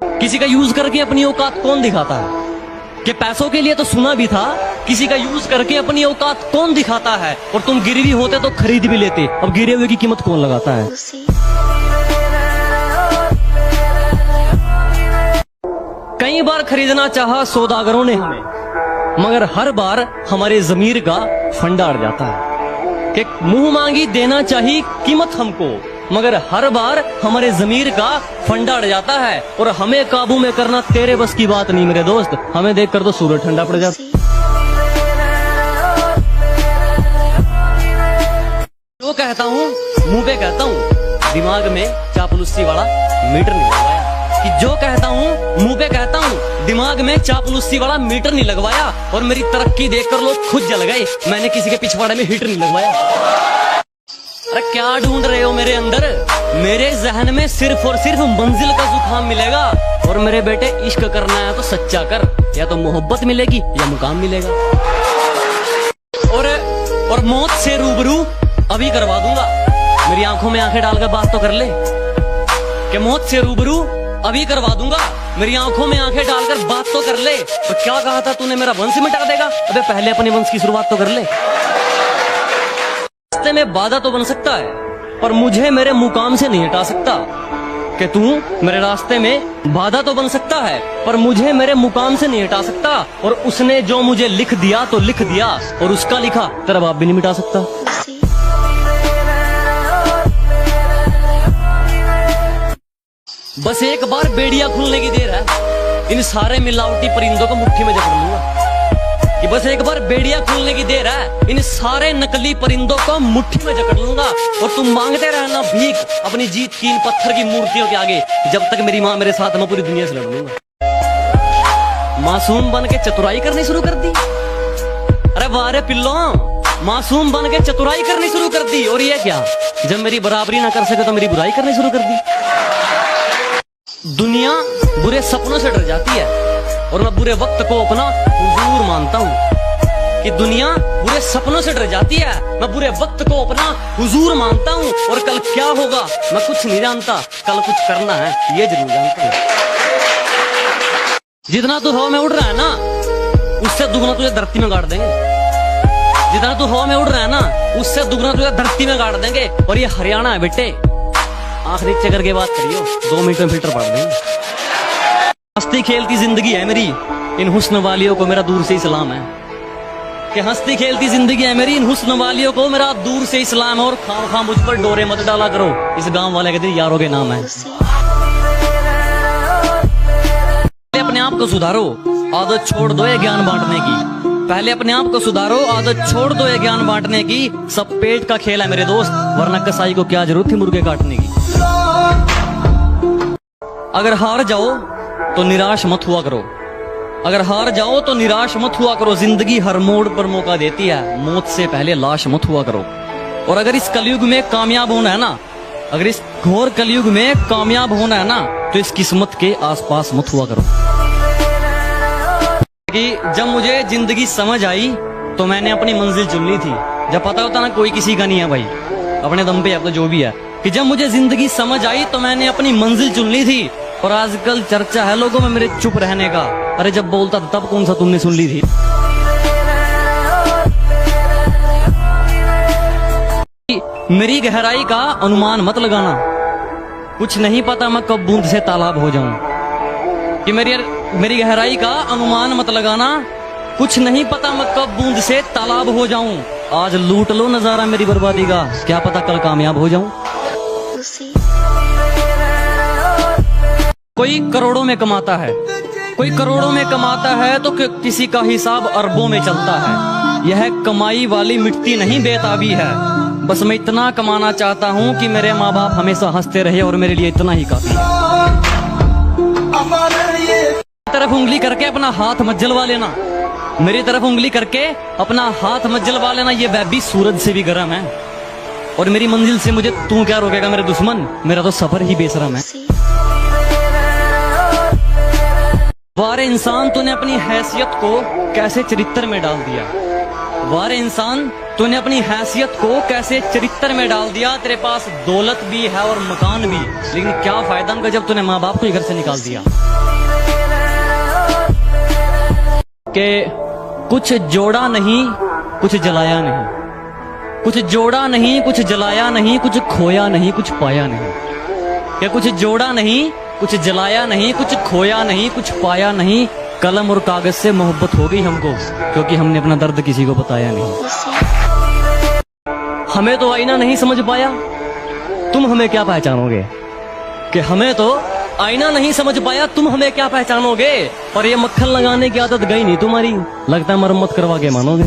किसी का यूज करके अपनी औकात कौन दिखाता है? कि पैसों के लिए तो सुना भी था, किसी का यूज करके अपनी औकात कौन दिखाता है? और तुम गिरवी होते तो खरीद भी लेते, अब गिरे हुए की कीमत कौन लगाता है? कई बार खरीदना चाहा सौदागरों ने हमें, मगर हर बार हमारे जमीर का फंडा अड़ जाता है। कि मुंह मांगी देना चाहिए कीमत हमको, मगर हर बार हमारे जमीर का फंडा अड़ जाता है। और हमें काबू में करना तेरे बस की बात नहीं मेरे दोस्त, हमें देखकर तो सूरज ठंडा पड़ जाता। जो कहता हूँ मुंह पे कहता हूँ, दिमाग में चापलूसी वाला मीटर नहीं लगवाया। कि जो कहता हूँ मुंह पे कहता हूँ, दिमाग में चापलूसी वाला मीटर नहीं लगवाया। और मेरी तरक्की देखकर लोग खुद जल गए, मैंने किसी के पिछवाड़े में हीटर नहीं लगवाया। अरे क्या ढूंढ रहे हो मेरे अंदर? मेरे जहन में सिर्फ और सिर्फ मंजिल का जुकाम मिलेगा। और मेरे बेटे इश्क करना है तो सच्चा कर, या तो मोहब्बत मिलेगी या मुकाम मिलेगा। और मौत से रूबरू अभी करवा दूंगा, मेरी आंखों में आंखें डालकर बात तो कर ले। कि मौत से रूबरू अभी करवा दूंगा, मेरी आंखों में आंखें डालकर बात तो कर ले। तो क्या कहा था तूने, मेरा वंश मिटा देगा? अबे पहले अपने वंश की शुरुआत तो कर ले। रास्ते में बाधा तो बन सकता है, पर मुझे मेरे मुकाम से नहीं हटा सकता। कि तू मेरे रास्ते में बाधा तो बन सकता है, पर मुझे मेरे मुकाम से नहीं हटा सकता। और उसने जो मुझे लिख दिया तो लिख दिया, और उसका लिखा तेरा बाप भी नहीं मिटा सकता। बस एक बार बेड़िया खुलने की देर है, इन सारे मिलावटी परिंदों को मुट्ठी में जकड़ लूंगा। कि बस एक बार बेड़िया खुलने की देर है, इन सारे नकली परिंदों को मुट्ठी में जकड़ लूंगा। और तुम मांगते रहना भीख अपनी जीत की इन पत्थर की मूर्तियों के आगे, जब तक मेरी माँ मेरे साथ, मैं पूरी दुनिया से लड़ लूंगा। मासूम बन के चतुराई करनी शुरू कर दी। अरे वारे पिल्लो, मासूम बन के चतुराई करनी शुरू कर दी। और ये क्या, जब मेरी बराबरी ना कर सके तो मेरी बुराई करनी शुरू कर दी। दुनिया बुरे सपनों से डर जाती है, और मैं बुरे वक्त को अपना हुजूर मानता हूँ। कि दुनिया बुरे सपनों से डर जाती है, मैं बुरे वक्त को अपना हुजूर मानता हूँ। और कल क्या होगा मैं कुछ नहीं जानता, कल कुछ करना है ये जरूर जानता हूँ। जितना तू हवा में उड़ रहा है ना, उससे दुगना तुझे धरती में गाड़ देंगे। जितना तू हवा में उड़ रहा है ना, उससे दुगना तुझे धरती में गाड़ देंगे। और ये हरियाणा है बेटे, आंख नीचे करके बात करियो, 2 मिनट में फिल्टर पड़ देंगे। हंसती खेलती जिंदगी है मेरी, इन हुस्न वालियों को मेरा दूर से ही सलाम है। कि हंसती खेलती जिंदगी है मेरी, इन हुस्न वालियों को मेरा दूर से ही सलाम है। और खाम मुझ पर डोरे मत डाला करो, इस गांव वाले के दिन यारों के नाम है। अपने आप को सुधारो, आदत छोड़ दो ये ज्ञान बांटने की। पहले अपने आप को सुधारो, आदत छोड़ दो ये ज्ञान बांटने की। सब पेट का खेल है मेरे दोस्त, वरना कसाई को क्या जरूरत थी मुर्गे काटने की। अगर हार जाओ तो निराश मत हुआ करो, अगर हार जाओ तो निराश मत हुआ करो। जिंदगी हर मोड़ पर मौका देती है, मौत से पहले लाश मत हुआ करो। और अगर इस कलयुग में कामयाब होना है ना, अगर इस घोर कलयुग में कामयाब होना है ना, तो इस किस्मत के आसपास मत हुआ करो। कि जब मुझे जिंदगी समझ आई तो मैंने अपनी मंजिल चुन ली थी। जब पता होता ना कोई किसी का नहीं है भाई, अपने दम पे अब तो जो भी है। कि जब मुझे जिंदगी समझ आई तो मैंने अपनी मंजिल चुन ली थी। और आजकल चर्चा है लोगों में मेरे चुप रहने का। अरे जब बोलता था तब कौन सा तुमने सुन ली थी? मेरी गहराई का अनुमान मत लगाना, कुछ नहीं पता मैं कब बूंद से तालाब हो जाऊं। कि मेरी गहराई का अनुमान मत लगाना, कुछ नहीं पता मैं कब बूंद से तालाब हो जाऊं। आज लूट लो नजारा मेरी बर्बादी का, क्या पता कल कामयाब हो जाऊं। कोई करोड़ों में कमाता है, कोई करोड़ों में कमाता है तो किसी का हिसाब अरबों में चलता है। यह कमाई वाली मिट्टी नहीं बेताबी है। बस मैं इतना कमाना चाहता हूँ कि मेरे माँ बाप हमेशा हंसते रहे, और मेरे लिए इतना ही काफी है। तरफ उंगली करके अपना हाथ मत जलवा लेना, मेरी तरफ उंगली करके अपना हाथ मत जलवा लेना। ये वह भी सूरज से भी गर्म है, और मेरी मंजिल से मुझे तू क्या रोकेगा मेरे दुश्मन, मेरा तो सफर ही बेशरम है। वारे इंसान, तूने अपनी हैसियत को कैसे चरित्र में डाल दिया। वारे इंसान, तूने अपनी हैसियत को कैसे चरित्र में डाल दिया। तेरे पास दौलत भी है और मकान भी, लेकिन क्या फायदा उनका जब तूने माँ बाप को ही घर से निकाल दिया। कि कुछ जोड़ा नहीं, कुछ जलाया नहीं, कुछ जोड़ा नहीं, कुछ जलाया नहीं, कुछ खोया नहीं, कुछ पाया नहीं। कि कुछ जोड़ा नहीं, कुछ जलाया नहीं, कुछ खोया नहीं, कुछ पाया नहीं। कलम और कागज से मोहब्बत हो गई हमको, क्योंकि हमने अपना दर्द किसी को बताया नहीं। हमें तो आईना नहीं समझ पाया, तुम हमें क्या पहचानोगे। कि हमें तो आईना नहीं समझ पाया, तुम हमें क्या पहचानोगे। और ये मक्खन लगाने की आदत गई नहीं तुम्हारी, लगता है मरम्मत करवा के मानोगे।